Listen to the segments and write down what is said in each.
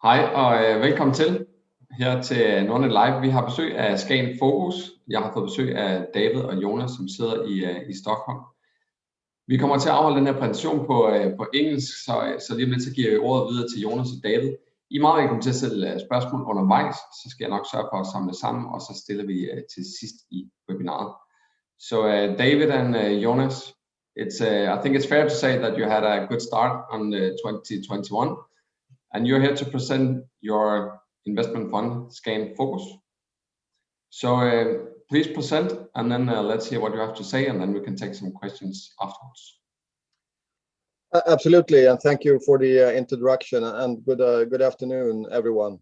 Hej og velkommen til her til Nordnet Live. Vi har besøg af SKAGEN Focus. Jeg har fået besøg af David og Jonas, som sidder i Stockholm. Vi kommer til at afholde den her præsentation på engelsk, så lige om lidt så giver vi ordet videre til Jonas og David. I er meget velkommen til at stille spørgsmål undervejs, så skal jeg nok sørge for at samle sammen, og så stiller vi til sidst i webinaret. So David and Jonas, I think it's fair to say that you had a good start on 2021. And you're here to present your investment fund, SKAGEN Focus. So please present, and then let's hear what you have to say, and then we can take some questions afterwards. Absolutely, and thank you for the introduction, and good afternoon, everyone.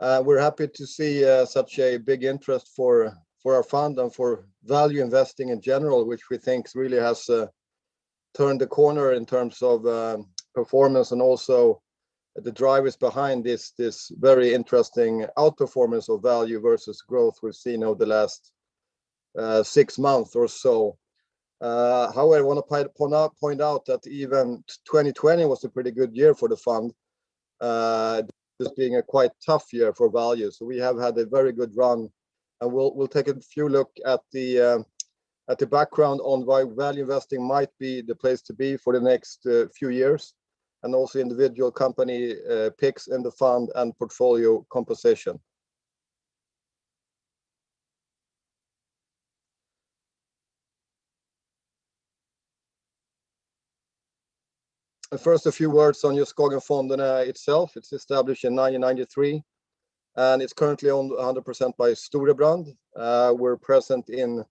We're happy to see such a big interest for our fund and for value investing in general, which we think really has turned the corner in terms of performance, and also the drivers behind this very interesting outperformance of value versus growth we've seen over the last 6 months or so. However, I want to point out that even 2020 was a pretty good year for the fund, this being a quite tough year for value. So we have had a very good run, and we'll take a few look at the background on why value investing might be the place to be for the next few years, and also individual company picks in the fund and portfolio composition. And first, a few words on SKAGEN Fonden itself. It's established in 1993, and it's currently owned 100% by Storebrand. We're present in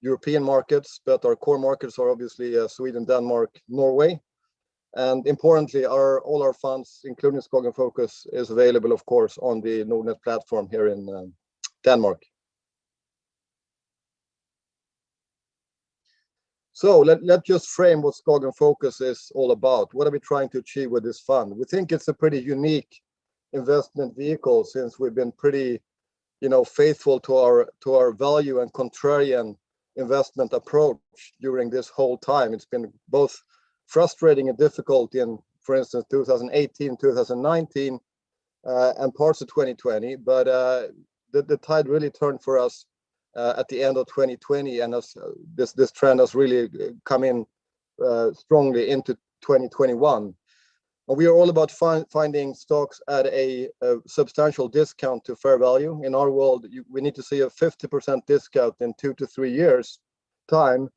European markets, but our core markets are obviously Sweden, Denmark, Norway. And importantly, all our funds, including SKAGEN Focus, is available, of course, on the Nordnet platform here in Denmark. So let's just frame what SKAGEN Focus is all about. What are we trying to achieve with this fund? We think it's a pretty unique investment vehicle, since we've been pretty, faithful to our value and contrarian investment approach during this whole time. It's been both frustrating and difficult in, for instance, 2018, 2019, and parts of 2020. But the tide really turned for us at the end of 2020, and this trend has really come in strongly into 2021. And we are all about finding stocks at a substantial discount to fair value. In our world, we need to see a 50% discount in 2 to 3 years' time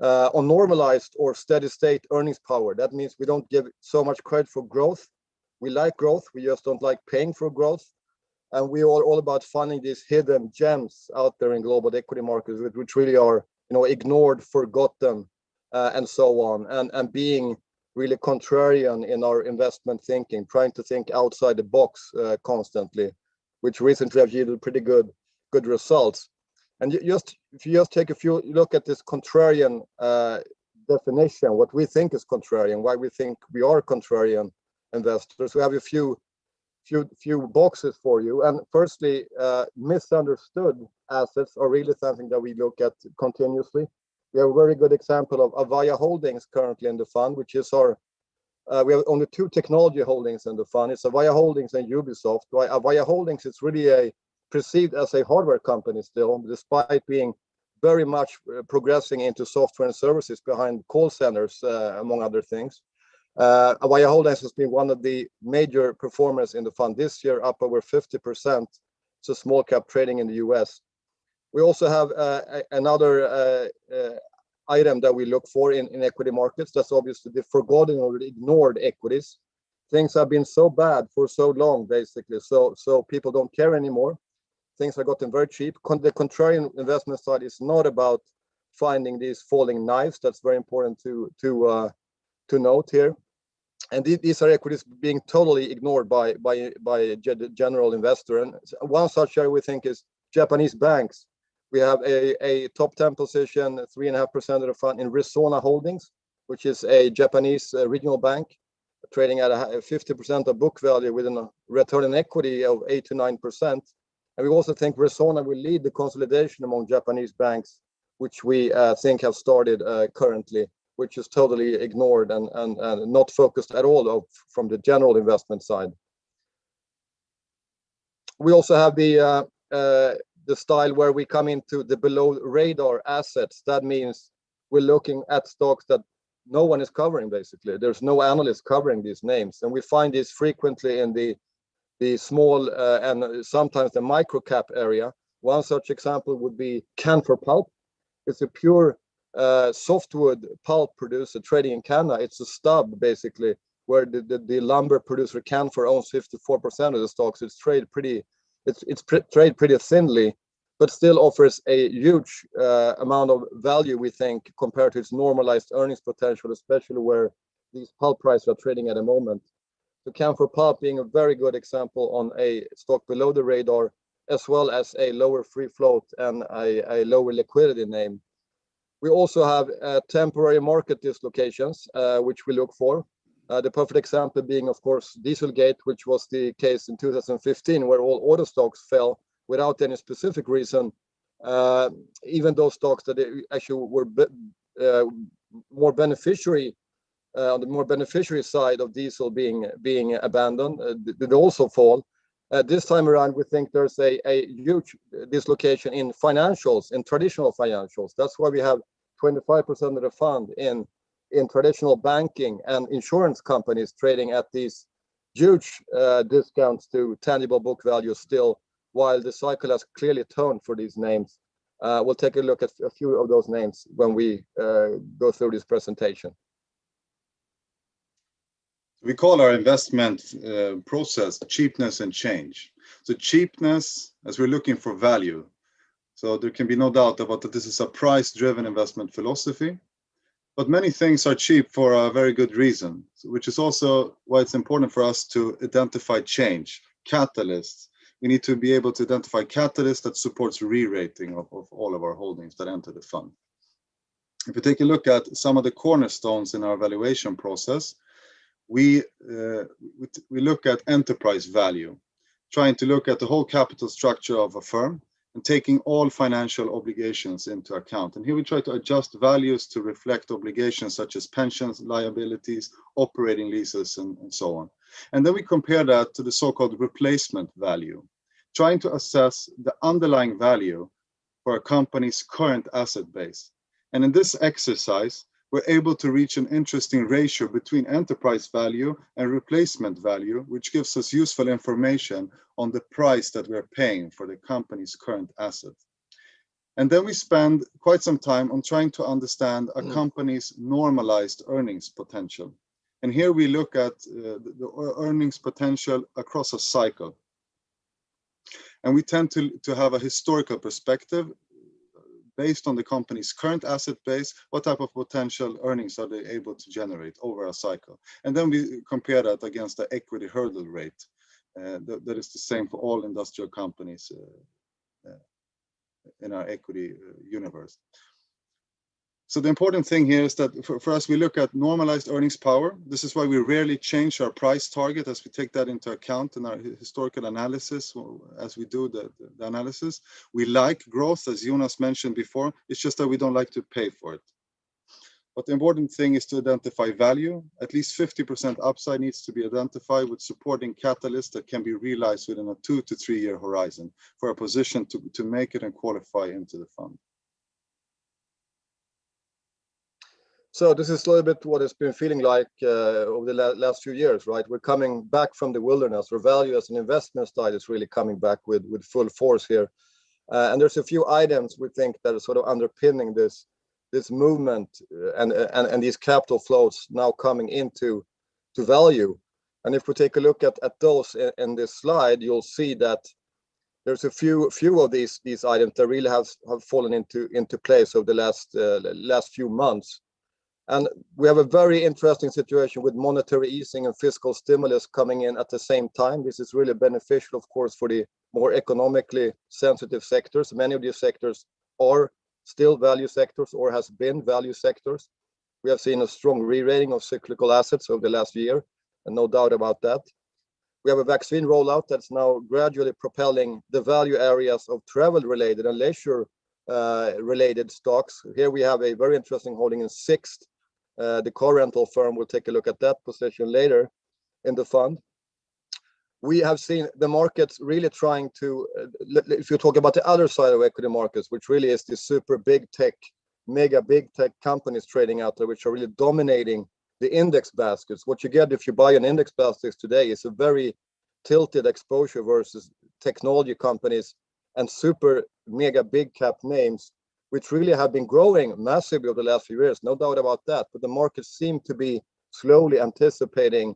on normalized or steady state earnings power. That means we don't give so much credit for growth. We like growth, we just don't like paying for growth. And we are all about finding these hidden gems out there in global equity markets, which really are, ignored, forgotten, and so on. And being really contrarian in our investment thinking, trying to think outside the box constantly, which recently have yielded pretty good results. And if you just take a few look at this contrarian definition, what we think is contrarian, why we think we are contrarian investors, we have a few boxes for you. And firstly, misunderstood assets are really something that we look at continuously. We have a very good example of Avaya Holdings currently in the fund, which is we have only 2 technology holdings in the fund. It's Avaya Holdings and Ubisoft. Avaya Holdings is really perceived as a hardware company still, despite being very much progressing into software and services behind call centers, among other things. Avaya Holdings has been one of the major performers in the fund this year, up over 50%. It's a small cap trading in the US. We also have another item that we look for in equity markets. That's obviously the forgotten or ignored equities. Things have been so bad for so long, basically, so people don't care anymore. Things have gotten very cheap. The contrarian investment side is not about finding these falling knives. That's very important to note here. And these are equities being totally ignored by the general investor. And one such area we think is Japanese banks. We have a top 10 position, 3.5% of the fund in Resona Holdings, which is a Japanese regional bank, trading at 50% of book value with a return on equity of 8 to 9%. And we also think Resona will lead the consolidation among Japanese banks, which we think have started currently, which is totally ignored and not focused at all from the general investment side. We also have the style where we come into the below radar assets. That means we're looking at stocks that no one is covering, basically. There's no analyst covering these names. And we find this frequently in the small and sometimes the micro cap area. One such example would be Canfor Pulp. It's a pure softwood pulp producer trading in Canada. It's a stub, basically, where the lumber producer Canfor owns 54% of the stocks. It's traded pretty thinly, but still offers a huge amount of value, we think, compared to its normalized earnings potential, especially where these pulp prices are trading at the moment. So Canfor Pulp being a very good example on a stock below the radar, as well as a lower free float and a lower liquidity name. We also have temporary market dislocations, which we look for. The perfect example being, of course, Dieselgate, which was the case in 2015, where all auto stocks fell without any specific reason, even those stocks that actually were more beneficiary on the more beneficiary side of diesel being abandoned, did also fall. This time around, we think there's a huge dislocation in financials, in traditional financials. That's why we have 25% of the fund in traditional banking and insurance companies trading at these huge discounts to tangible book value still, while the cycle has clearly turned for these names. We'll take a look at a few of those names when we go through this presentation. We call our investment process cheapness and change. So cheapness, as we're looking for value. So there can be no doubt about that this is a price-driven investment philosophy. But many things are cheap for a very good reason, which is also why it's important for us to identify change, catalysts. We need to be able to identify catalysts that supports re-rating of all of our holdings that enter the fund. If we take a look at some of the cornerstones in our valuation process, we look at enterprise value, trying to look at the whole capital structure of a firm and taking all financial obligations into account. And here we try to adjust values to reflect obligations such as pensions, liabilities, operating leases, and so on. And then we compare that to the so-called replacement value, trying to assess the underlying value for a company's current asset base. And in this exercise, we're able to reach an interesting ratio between enterprise value and replacement value, which gives us useful information on the price that we're paying for the company's current asset. And then we spend quite some time on trying to understand a company's normalized earnings potential. And here we look at the earnings potential across a cycle. And we tend to have a historical perspective based on the company's current asset base, what type of potential earnings are they able to generate over a cycle? And then we compare that against the equity hurdle rate. That is the same for all industrial companies in our equity universe. So the important thing here is that for us, we look at normalized earnings power. This is why we rarely change our price target as we take that into account in our historical analysis as we do the analysis. We like growth, as Jonas mentioned before. It's just that we don't like to pay for it. But the important thing is to identify value. At least 50% upside needs to be identified with supporting catalysts that can be realized within a 2 to 3 year horizon for a position to make it and qualify into the fund. So this is a little bit what it's been feeling like over the last few years, right? We're coming back from the wilderness, where value as an investment style is really coming back with full force here. And there's a few items we think that are sort of underpinning this movement and these capital flows now coming into value. And if we take a look at those in this slide, you'll see that there's a few of these items that really have fallen into place over the last few months. And we have a very interesting situation with monetary easing and fiscal stimulus coming in at the same time. This is really beneficial, of course, for the more economically sensitive sectors. Many of these sectors are still value sectors or has been value sectors. We have seen a strong re-rating of cyclical assets over the last year, and no doubt about that. We have a vaccine rollout that's now gradually propelling the value areas of travel-related and leisure-related stocks. Here we have a very interesting holding in Sixt, the car rental firm. We'll take a look at that position later in the fund. we have seen the markets really trying to, if you talk about the other side of equity markets, which really is the super big tech, mega big tech companies trading out there, which are really dominating the index baskets. What you get if you buy an index basket today is a very tilted exposure versus technology companies and super mega big cap names, which really have been growing massively over the last few years, no doubt about that. But the markets seem to be slowly anticipating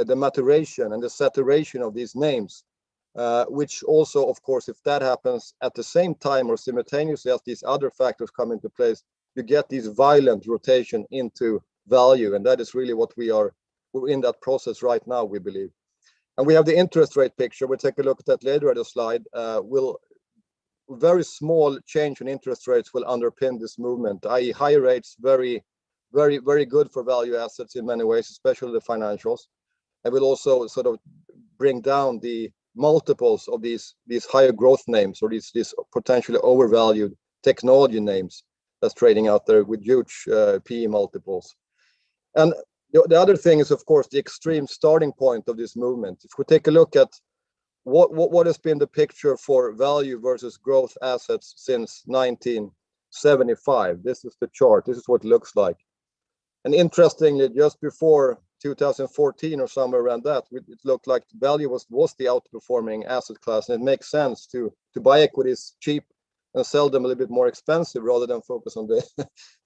the maturation and the saturation of these names, which also, of course, if that happens at the same time or simultaneously as these other factors come into place, you get these violent rotation into value. And that is really what we're in that process right now, we believe. And we have the interest rate picture. We'll take a look at that later at the slide. Very small change in interest rates will underpin this movement, i.e. higher rates, very, very, very good for value assets in many ways, especially the financials. And will also sort of bring down the multiples of these higher growth names or these potentially overvalued technology names that's trading out there with huge PE multiples. And the other thing is, of course, the extreme starting point of this movement. If we take a look at what has been the picture for value versus growth assets since 1975, this is the chart. This is what it looks like. And interestingly, just before 2014 or somewhere around that, it looked like value was the outperforming asset class, and it makes sense to buy equities cheap and sell them a little bit more expensive rather than focus on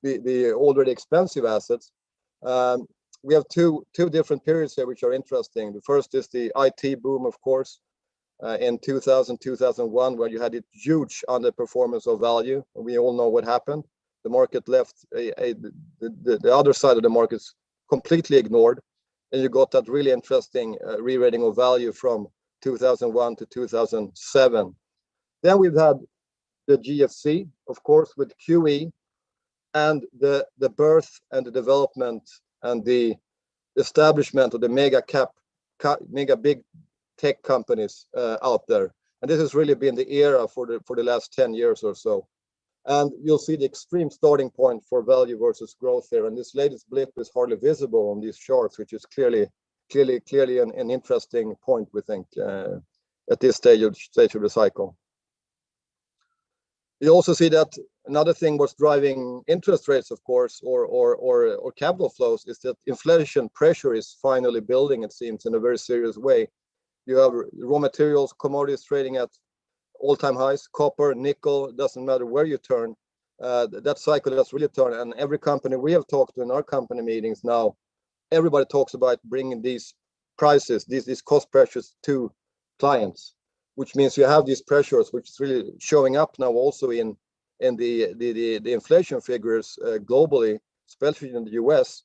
the already expensive assets. We have two different periods here which are interesting. The first is the IT boom, of course, in 2000, 2001, where you had a huge underperformance of value. We all know what happened. The market left the other side of the markets completely ignored, and you got that really interesting re-rating of value from 2001 to 2007. Then we've had the GFC, of course, with QE, and the birth and the development and the establishment of the mega big tech companies out there. And this has really been the era for the last 10 years or so. And you'll see the extreme starting point for value versus growth here. And this latest blip is hardly visible on these charts, which is clearly an interesting point, we think, at this stage of the cycle. You also see that another thing what's driving interest rates, of course, or capital flows, is that inflation pressure is finally building, it seems, in a very serious way. You have raw materials, commodities trading at all-time highs, copper, nickel, doesn't matter where you turn. That cycle has really turned, and every company we have talked to in our company meetings now, everybody talks about bringing these prices, these cost pressures to clients, which means you have these pressures, which is really showing up now also in the inflation figures globally, especially in the US.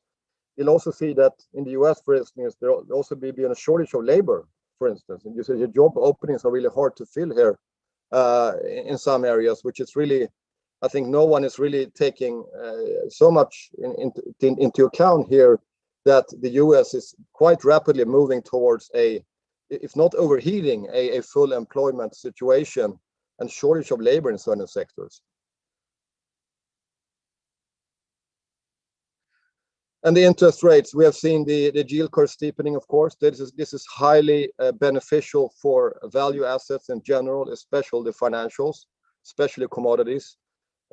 You'll also see that in the US, for instance, there will also be a shortage of labor, for instance, and you see the job openings are really hard to fill here in some areas, which is really, I think no one is really taking so much into account here, that the US is quite rapidly moving towards if not overheating, a full employment situation and shortage of labor in certain sectors. And the interest rates, we have seen the yield curve steepening, of course. This is highly beneficial for value assets in general, especially the financials, especially commodities,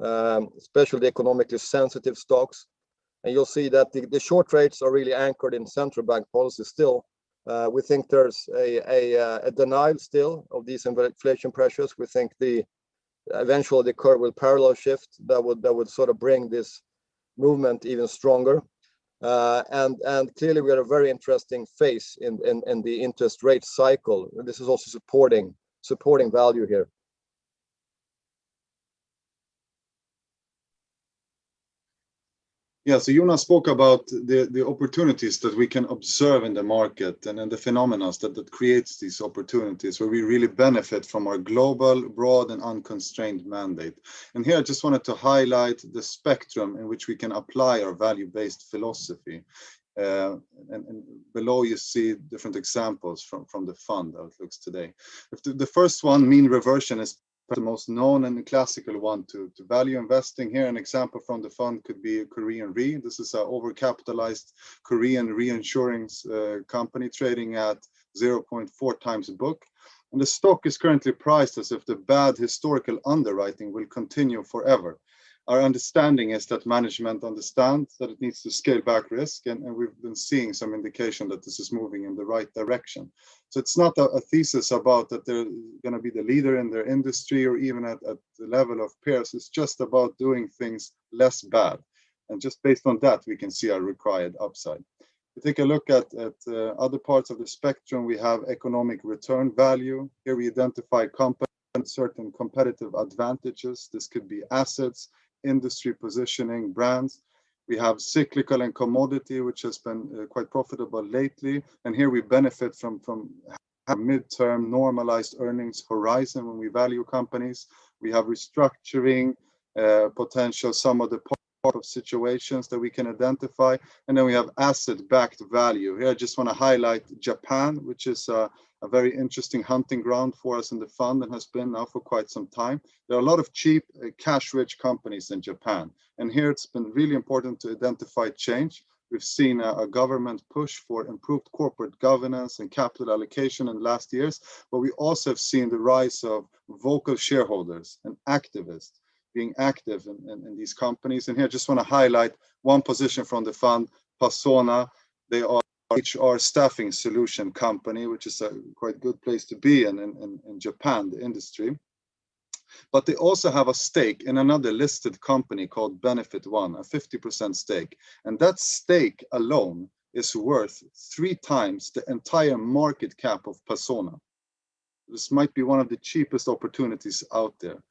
especially the economically sensitive stocks. And you'll see that the short rates are really anchored in central bank policy still. We think there's a denial still of these inflation pressures. We think eventually the curve will parallel shift that would sort of bring this movement even stronger. And clearly we are a very interesting phase in the interest rate cycle. And this is also supporting value here. Yeah, so Jonas spoke about the opportunities that we can observe in the market and the phenomena that creates these opportunities, where we really benefit from our global, broad and unconstrained mandate. And here I just wanted to highlight the spectrum in which we can apply our value-based philosophy. And below you see different examples from the fund how it looks today. The first one, mean reversion, is the most known and classical one to value investing. Here an example from the fund could be Korean Re. This is an overcapitalized Korean reinsurance company trading at 0.4 times book. And the stock is currently priced as if the bad historical underwriting will continue forever. Our understanding is that management understands that it needs to scale back risk, and we've been seeing some indication that this is moving in the right direction. So it's not a thesis about that they're going to be the leader in their industry or even at the level of peers. It's just about doing things less bad. And just based on that, we can see our required upside. If we take a look at other parts of the spectrum, we have economic return value. Here we identify companies with certain competitive advantages. This could be assets, industry positioning, brands. We have cyclical and commodity, which has been quite profitable lately. And here we benefit from a midterm normalized earnings horizon when we value companies. We have restructuring potential, some of the part of situations that we can identify. And then we have asset-backed value. Here I just want to highlight Japan, which is a very interesting hunting ground for us in the fund and has been now for quite some time. There are a lot of cheap cash-rich companies in Japan. And here it's been really important to identify change. We've seen a government push for improved corporate governance and capital allocation in the last years, but we also have seen the rise of vocal shareholders and activists being active in these companies. And here I just want to highlight one position from the fund, Persona. They are HR staffing solution company, which is a quite good place to be in Japan, the industry. But they also have a stake in another listed company called Benefit One, a 50% stake. And that stake alone is worth 3 times the entire market cap of Persona. This might be one of the cheapest opportunities out there.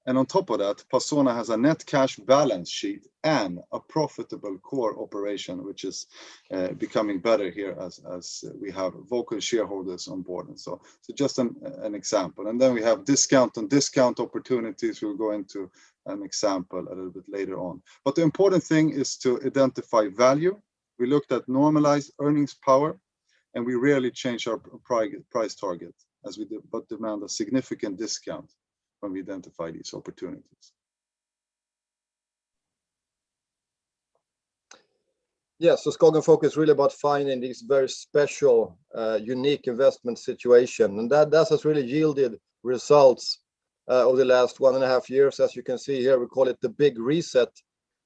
And on top of that, Persona has a net cash balance sheet and a profitable core operation, which is becoming better here as we have vocal shareholders on board. And so just an example. And then we have discount on discount opportunities. We'll go into an example a little bit later on. But the important thing is to identify value. We looked at normalized earnings power, and we rarely change our price target as we do, but demand a significant discount when we identify these opportunities. Yeah, so SKAGEN Focus is really about finding these very special, unique investment situation, and that has really yielded results over the last 1.5 years. As you can see here, we call it the big reset.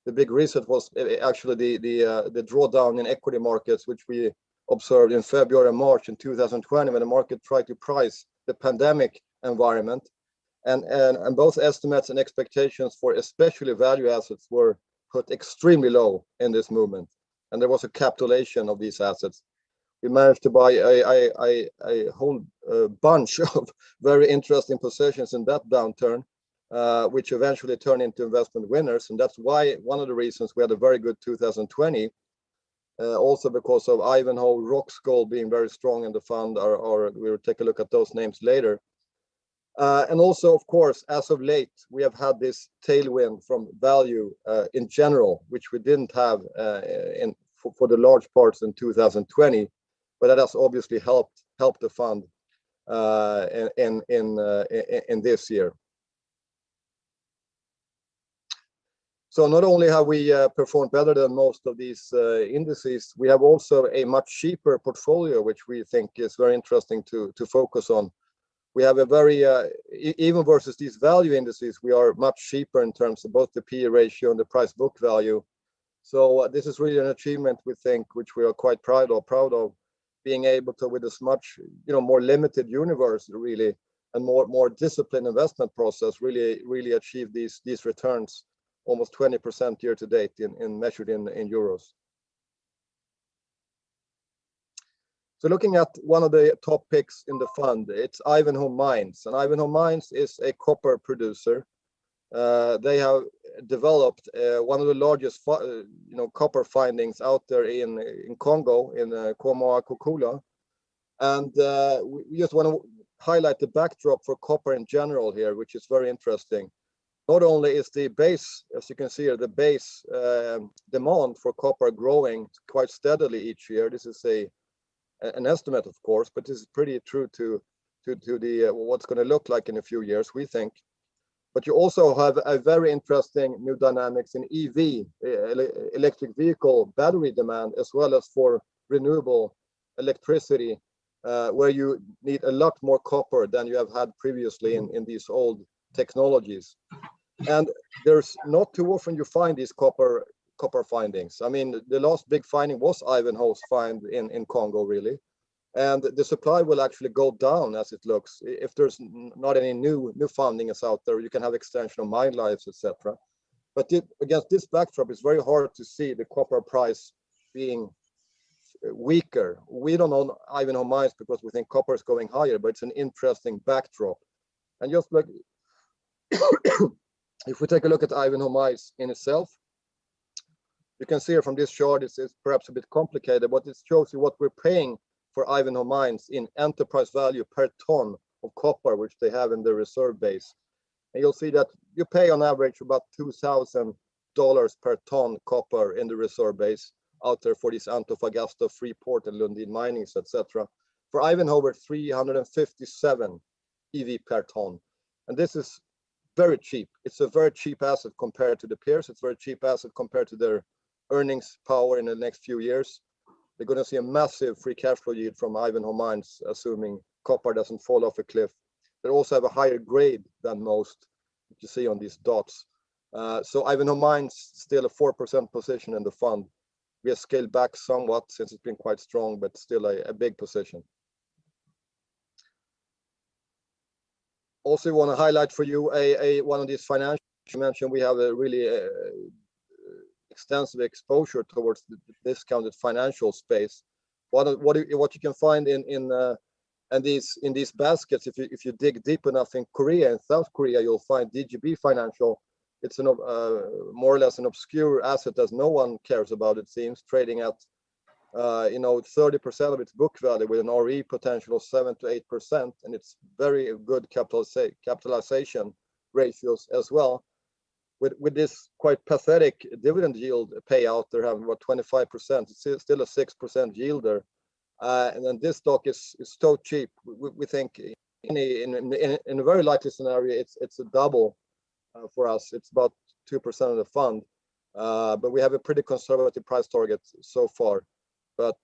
The big reset was actually the drawdown in equity markets, which we observed in February and March in 2020, when the market tried to price the pandemic environment. And both estimates and expectations for especially value assets were put extremely low in this movement. And there was a capitulation of these assets. We managed to buy a whole bunch of very interesting positions in that downturn, which eventually turned into investment winners. And that's why one of the reasons we had a very good 2020, also because of Ivanhoe, Roxgold being very strong in the fund, or we will take a look at those names later. And also, of course, as of late, we have had this tailwind from value in general, which we didn't have for the large parts in 2020, but that has obviously helped the fund in this year. So not only have we performed better than most of these indices, we have also a much cheaper portfolio, which we think is very interesting to focus on. We have a very, even versus these value indices, we are much cheaper in terms of both the PE ratio and the price book value. So this is really an achievement, we think, which we are quite proud of, being able to, with this much, more limited universe, really, and more disciplined investment process, really achieve these returns, almost 20% year to date in measured in euros. So looking at one of the top picks in the fund, it's Ivanhoe Mines. And Ivanhoe Mines is a copper producer. They have developed one of the largest copper findings out there in Congo, in Komoa-Kokula. And we just want to highlight the backdrop for copper in general here, which is very interesting. Not only is the base, as you can see here, the base demand for copper growing quite steadily each year. This is an estimate, of course, but this is pretty true to the what's going to look like in a few years, we think. But you also have a very interesting new dynamics in EV, electric vehicle battery demand, as well as for renewable electricity where you need a lot more copper than you have had previously in these old technologies. And there's not too often you find these copper findings. I mean, the last big finding was Ivanhoe's find in Congo, really. And the supply will actually go down as it looks. If there's not any new findings out there, you can have extension of mine lives, etc. But against this backdrop, it's very hard to see the copper price being weaker. We don't own Ivanhoe Mines because we think copper is going higher, but it's an interesting backdrop. And just like if we take a look at Ivanhoe Mines in itself, you can see here from this chart, it's perhaps a bit complicated, but it shows you what we're paying for Ivanhoe Mines in enterprise value per ton of copper, which they have in their reserve base. And you'll see that you pay on average about $2,000 per ton copper in the reserve base out there for these Antofagasta, Freeport, and Lundin Minings, etc. For Ivanhoe, we're 357 EV per ton. And this is very cheap. It's a very cheap asset compared to the peers. It's a very cheap asset compared to their earnings power in the next few years. They're going to see a massive free cash flow yield from Ivanhoe Mines, assuming copper doesn't fall off a cliff. They also have a higher grade than most, which you see on these dots. So Ivanhoe Mines still a 4% position in the fund. We have scaled back somewhat since it's been quite strong, but still a big position. Also want to highlight for you one of these financials you mentioned. We have a really extensive exposure towards the discounted financial space. What you can find in these baskets, if you dig deep enough in Korea and South Korea, you'll find DGB Financial. It's an more or less an obscure asset that no one cares about, it seems, trading at 30% of its book value with an RE potential of 7 to 8%, and it's very good capitalization ratios as well. With this quite pathetic dividend yield payout, they're having about 25%. It's still a 6% yielder, and then this stock is so cheap. We think in a very likely scenario, it's a double for us. It's about 2% of the fund, but we have a pretty conservative price target so far. But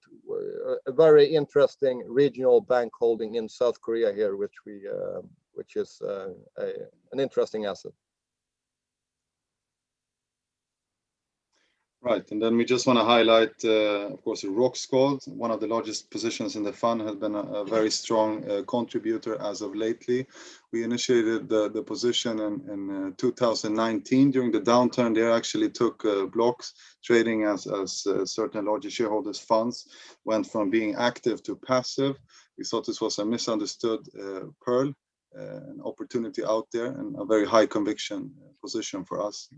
a very interesting regional bank holding in South Korea here, which is an interesting asset. Right, and then we just want to highlight, of course, Roxgold, one of the largest positions in the fund, has been a very strong contributor as of lately. We initiated the position in 2019 during the downturn. They actually took blocks trading as certain larger shareholders' funds went from being active to passive. We thought this was a misunderstood pearl, an opportunity out there, and a very high conviction position for us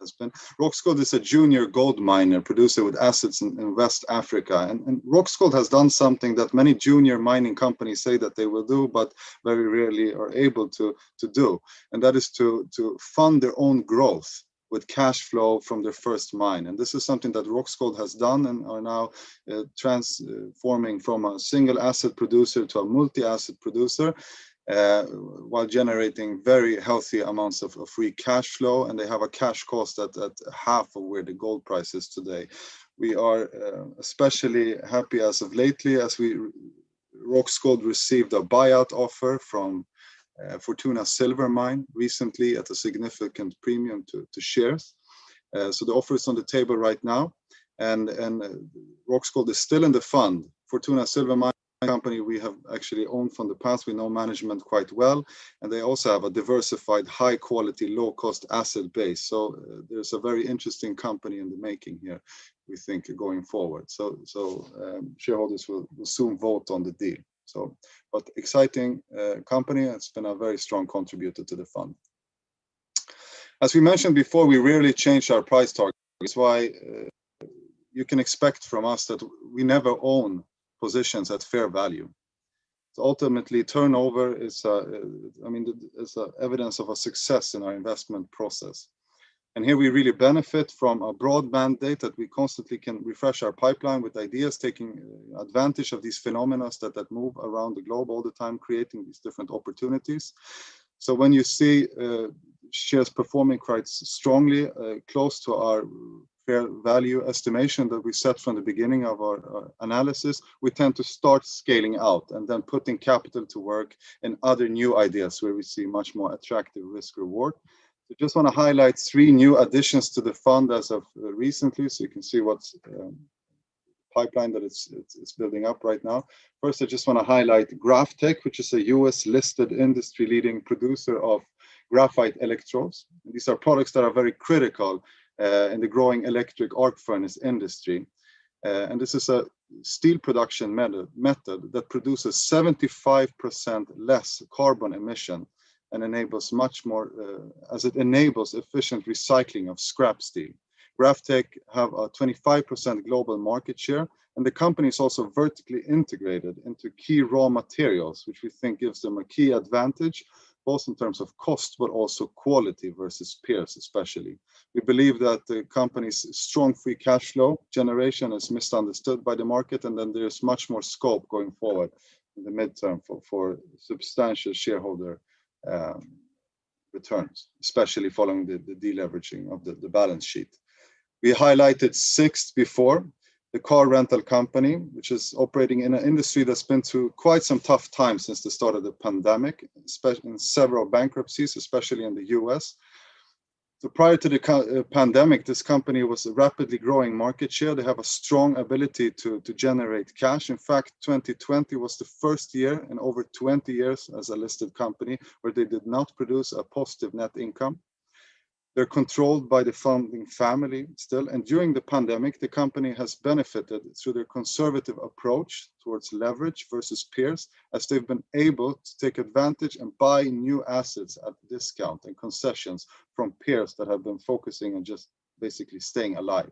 has been. Roxgold is a junior gold miner producer with assets in West Africa, and Roxgold has done something that many junior mining companies say that they will do, but very rarely are able to do, and that is to fund their own growth with cash flow from their first mine. And this is something that Roxgold has done and are now transforming from a single asset producer to a multi-asset producer, while generating very healthy amounts of free cash flow, and they have a cash cost at half of where the gold price is today. We are especially happy as of lately as Roxgold received a buyout offer from Fortuna Silver Mine recently at a significant premium to shares. So the offer is on the table right now, and Roxgold is still in the fund. Fortuna Silver Mine company we have actually owned from the past. We know management quite well, and they also have a diversified, high quality, low cost asset base. So there's a very interesting company in the making here, we think, going forward. So shareholders will soon vote on the deal. So, but exciting company. It's been a very strong contributor to the fund. As we mentioned before, we rarely change our price target. That's why you can expect from us that we never own positions at fair value. So ultimately, turnover is evidence of a success in our investment process. And here we really benefit from a broad mandate that we constantly can refresh our pipeline with ideas, taking advantage of these phenomena that move around the globe all the time, creating these different opportunities. So when you see shares performing quite strongly, close to our fair value estimation that we set from the beginning of our analysis, we tend to start scaling out and then putting capital to work in other new ideas where we see much more attractive risk reward. So just want to highlight 3 new additions to the fund as of recently, so you can see what's pipeline that it's building up right now. First, I just want to highlight Graphite, which is a US listed industry leading producer of graphite electrodes. And these are products that are very critical in the growing electric arc furnace industry. And this is a steel production method that produces 75% less carbon emission and enables much more, as it enables efficient recycling of scrap steel. Graphite have a 25% global market share, and the company is also vertically integrated into key raw materials, which we think gives them a key advantage, both in terms of cost, but also quality versus peers especially. We believe that the company's strong free cash flow generation is misunderstood by the market, and then there's much more scope going forward in the midterm for substantial shareholder returns, especially following the deleveraging of the balance sheet. We highlighted Sixt before, the car rental company, which is operating in an industry that's been through quite some tough times since the start of the pandemic, especially in several bankruptcies, especially in the US. So prior to the pandemic, this company was a rapidly growing market share. They have a strong ability to generate cash. In fact, 2020 was the first year in over 20 years as a listed company where they did not produce a positive net income. They're controlled by the founding family still, and during the pandemic, the company has benefited through their conservative approach towards leverage versus peers, as they've been able to take advantage and buy new assets at discount and concessions from peers that have been focusing on just basically staying alive.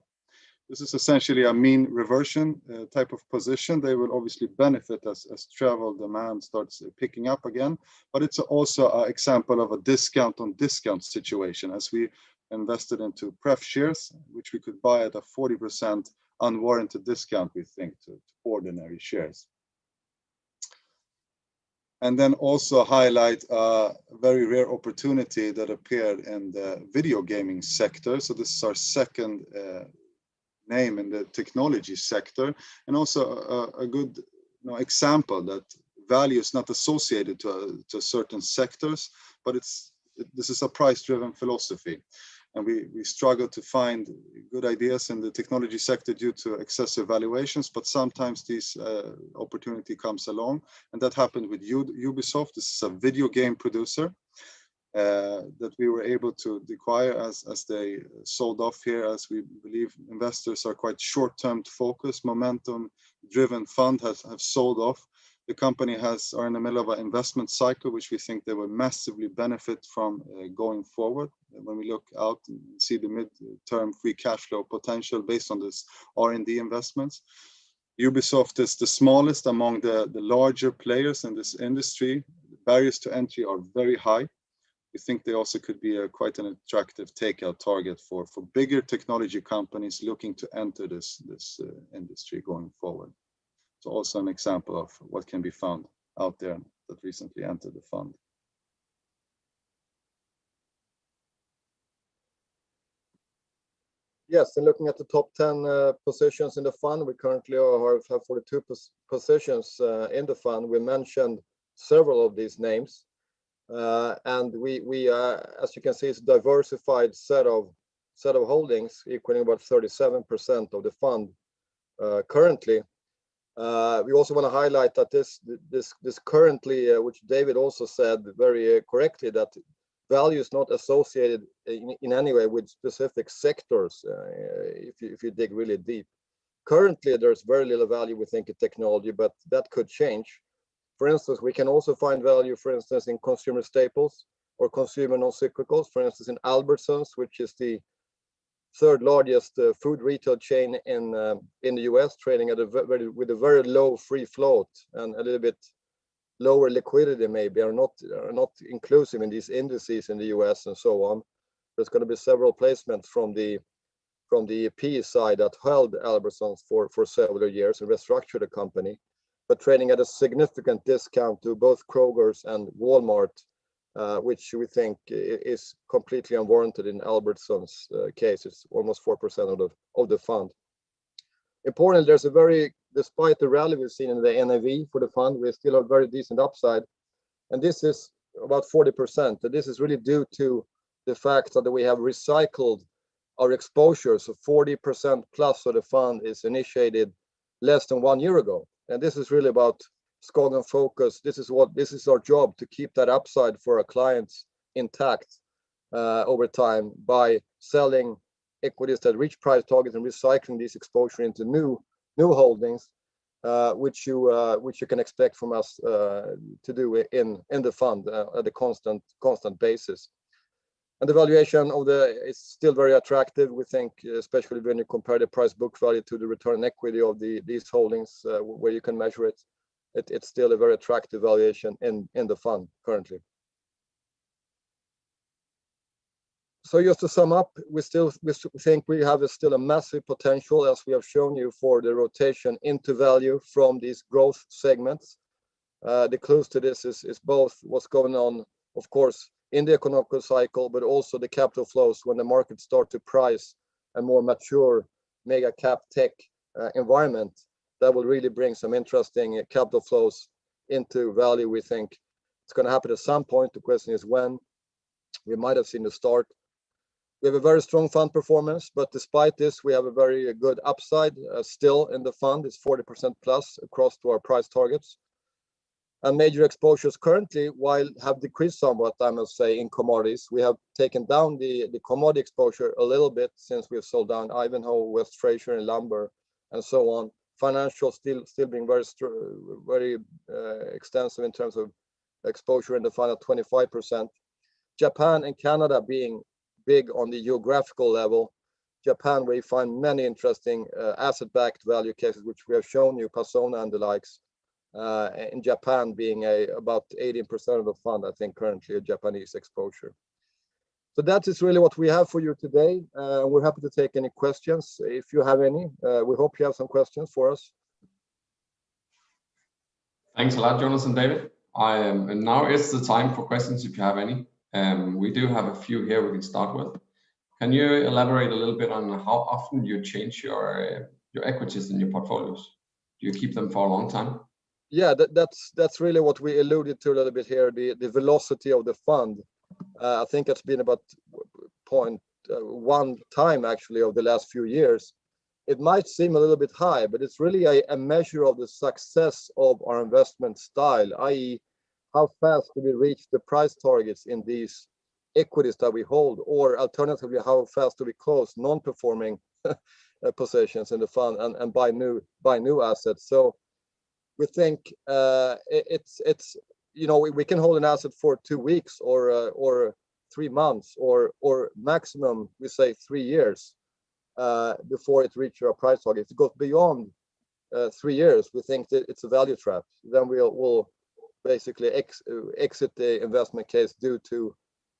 This is essentially a mean reversion type of position. They will obviously benefit as travel demand starts picking up again, but it's also an example of a discount on discount situation, as we invested into pref shares, which we could buy at a 40% unwarranted discount, we think, to ordinary shares. And then also highlight a very rare opportunity that appeared in the video gaming sector. So this is our second name in the technology sector, and also a good example that value is not associated to certain sectors, but this is a price-driven philosophy. And we struggle to find good ideas in the technology sector due to excessive valuations, but sometimes this opportunity comes along, and that happened with Ubisoft. This is a video game producer that we were able to acquire as they sold off here, as we believe investors are quite short-term focused. Momentum-driven fund have sold off. The company are in the middle of an investment cycle, which we think they will massively benefit from going forward. When we look out and see the mid-term free cash flow potential based on this R&D investments. Ubisoft is the smallest among the larger players in this industry. The barriers to entry are very high. We think they also could be quite an attractive takeout target for bigger technology companies looking to enter this industry going forward. So also an example of what can be found out there that recently entered the fund. Yes, and looking at the top 10 positions in the fund, we currently have 42 positions in the fund. We mentioned several of these names. And we as you can see, it's a diversified set of holdings equaling about 37% of the fund currently. We also want to highlight that this currently, which David also said very correctly, that value is not associated in any way with specific sectors. If you dig really deep, currently there's very little value, we think, in technology, but that could change. For instance, we can also find value, for instance, in consumer staples or consumer non-cyclicals. For instance, in Albertsons, which is the third largest food retail chain in the US, trading at with a very low free float and a little bit lower liquidity, maybe are not inclusive in these indices in the US and so on. There's going to be several placements from the PE side that held Albertsons for several years and restructured the company, but trading at a significant discount to both Kroger's and Walmart which we think is completely unwarranted in Albertson's case. It's almost 4% of the fund. Importantly, there's a very, despite the rally we've seen in the NAV for the fund, we still have very decent upside, and this is about 40%. And this is really due to the fact that we have recycled our exposure. So 40% plus of the fund is initiated less than 1 year ago, and this is really about SKAGEN Focus. This is our job, to keep that upside for our clients intact over time by selling equities that reach price targets and recycling this exposure into new holdings, which you can expect from us to do in the fund at a constant basis. And the valuation of is still very attractive, we think, especially when you compare the price book value to the return on equity of these holdings, where you can measure it. It's still a very attractive valuation in the fund currently. So just to sum up, we think we have still a massive potential, as we have shown you, for the rotation into value from these growth segments. The clues to this is both what's going on, of course, in the economic cycle, but also the capital flows when the markets start to price a more mature mega cap tech environment. That will really bring some interesting capital flows into value. We think it's going to happen at some point. The question is when. We might have seen the start. We have a very strong fund performance, but despite this, we have a very good upside still in the fund. It's 40% plus across to our price targets. And major exposures currently, while have decreased somewhat, I must say, in commodities. We have taken down the commodity exposure a little bit since we've sold down Ivanhoe, West Fraser, and lumber, and so on. Financial still being very extensive in terms of exposure in the fund at 25%. Japan and Canada being big on the geographical level. Japan, where you find many interesting asset-backed value cases, which we have shown you, Persona and the likes. In Japan being about 18% of the fund, I think, currently a Japanese exposure. So that is really what we have for you today. We're happy to take any questions if you have any. We hope you have some questions for us. Thanks a lot, Jonas and David. And now is the time for questions if you have any. We do have a few here we can start with. Can you elaborate a little bit on how often you change your equities in your portfolios? Do you keep them for a long time? Yeah, that's really what we alluded to a little bit here, the velocity of the fund. I think that's been about 0.1 time actually over the last few years. It might seem a little bit high, but it's really a measure of the success of our investment style, i.e. how fast do we reach the price targets in these equities that we hold, or alternatively, how fast do we close non-performing positions in the fund and buy new assets. So we think it's we can hold an asset for 2 weeks or 3 months or maximum we say 3 years before it reaches our price target. If it goes beyond 3 years, we think that it's a value trap. Then we'll basically exit the investment case due to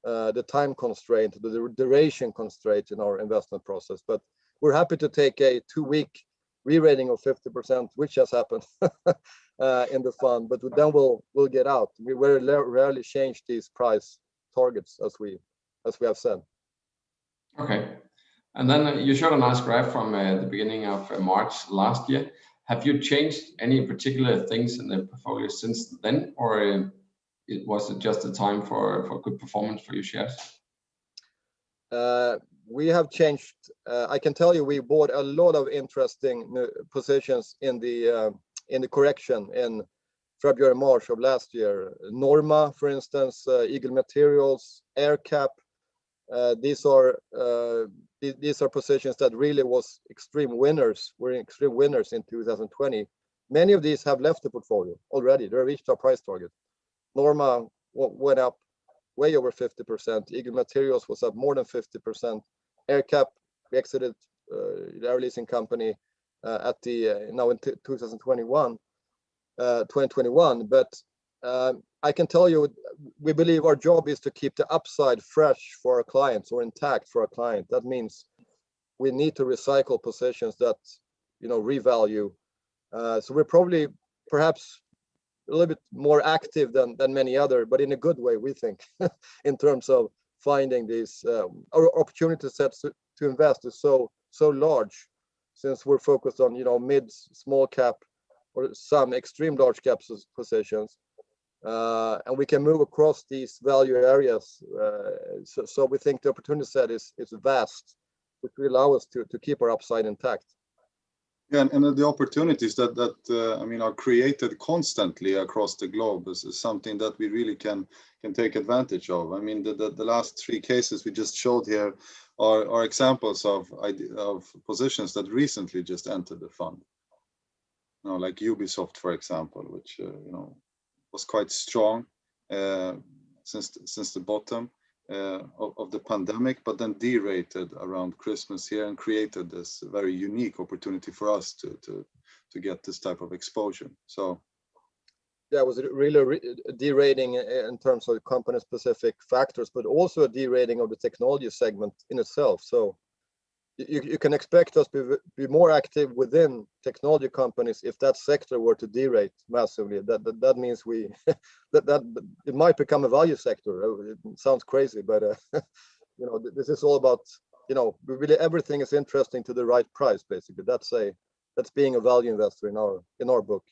the time constraint, the duration constraint in our investment process. But we're happy to take a 2-week re-rating of 50%, which has happened in the fund, but then we'll get out. We very rarely change these price targets as we have said. Okay, and then you showed a nice graph from the beginning of March last year. Have you changed any particular things in the portfolio since then, or was it just a time for good performance for your shares? We have changed. I can tell you we bought a lot of interesting positions in the correction in February, March of last year. Norma, for instance, Eagle Materials, AirCap. These are positions that really was extreme winners. Were extreme winners in 2020. Many of these have left the portfolio already. They reached our price target. Norma went up way over 50%. Eagle Materials was up more than 50%. AirCap, we exited their leasing company at the now in 2021. But I can tell you, we believe our job is to keep the upside fresh for our clients or intact for our client. That means we need to recycle positions that revalue. So we're probably perhaps a little bit more active than many other, but in a good way, we think, in terms of finding these our opportunity sets to invest is so large, since we're focused on mid, small cap, or some extreme large cap positions, and we can move across these value areas. So we think the opportunity set is vast, which will allow us to keep our upside intact. Yeah, and the opportunities that I mean are created constantly across the globe is something that we really can take advantage of. I mean, the last 3 cases we just showed here are examples of positions that recently just entered the fund. Like Ubisoft, for example, which was quite strong since the bottom of the pandemic, but then derated around Christmas here and created this very unique opportunity for us to get this type of exposure. So yeah, it was really a derating in terms of company specific factors, but also a derating of the technology segment in itself. So you can expect us to be more active within technology companies if that sector were to derate massively. That means we that it might become a value sector. It sounds crazy, but this is all about really everything is interesting to the right price. Basically, that's being a value investor in our book.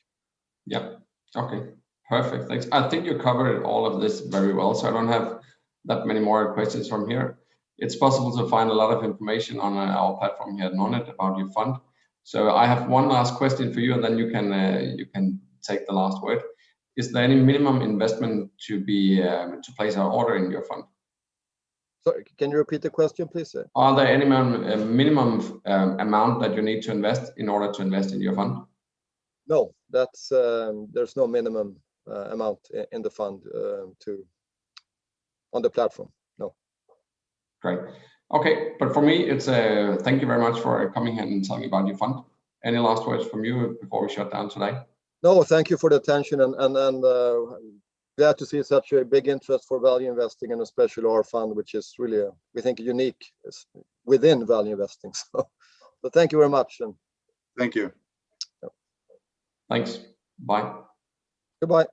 Yeah. Okay. Perfect. Thanks. I think you covered all of this very well, so I don't have that many more questions from here. It's possible to find a lot of information on our platform here at Nordnet about your fund. So I have one last question for you, and then you can take the last word. Is there any minimum investment to place our order in your fund? Sorry, can you repeat the question, please? Are there any minimum amount that you need to invest in order to invest in your fund? No, that's there's no minimum amount in the fund on the platform. No. Great. Okay, but for me, it's thank you very much for coming here and telling me about your fund. Any last words from you before we shut down today? No, thank you for the attention, and glad to see such a big interest for value investing, and especially our fund, which is really we think unique within value investing. So thank you very much. And thank you. Thanks. Bye. Goodbye.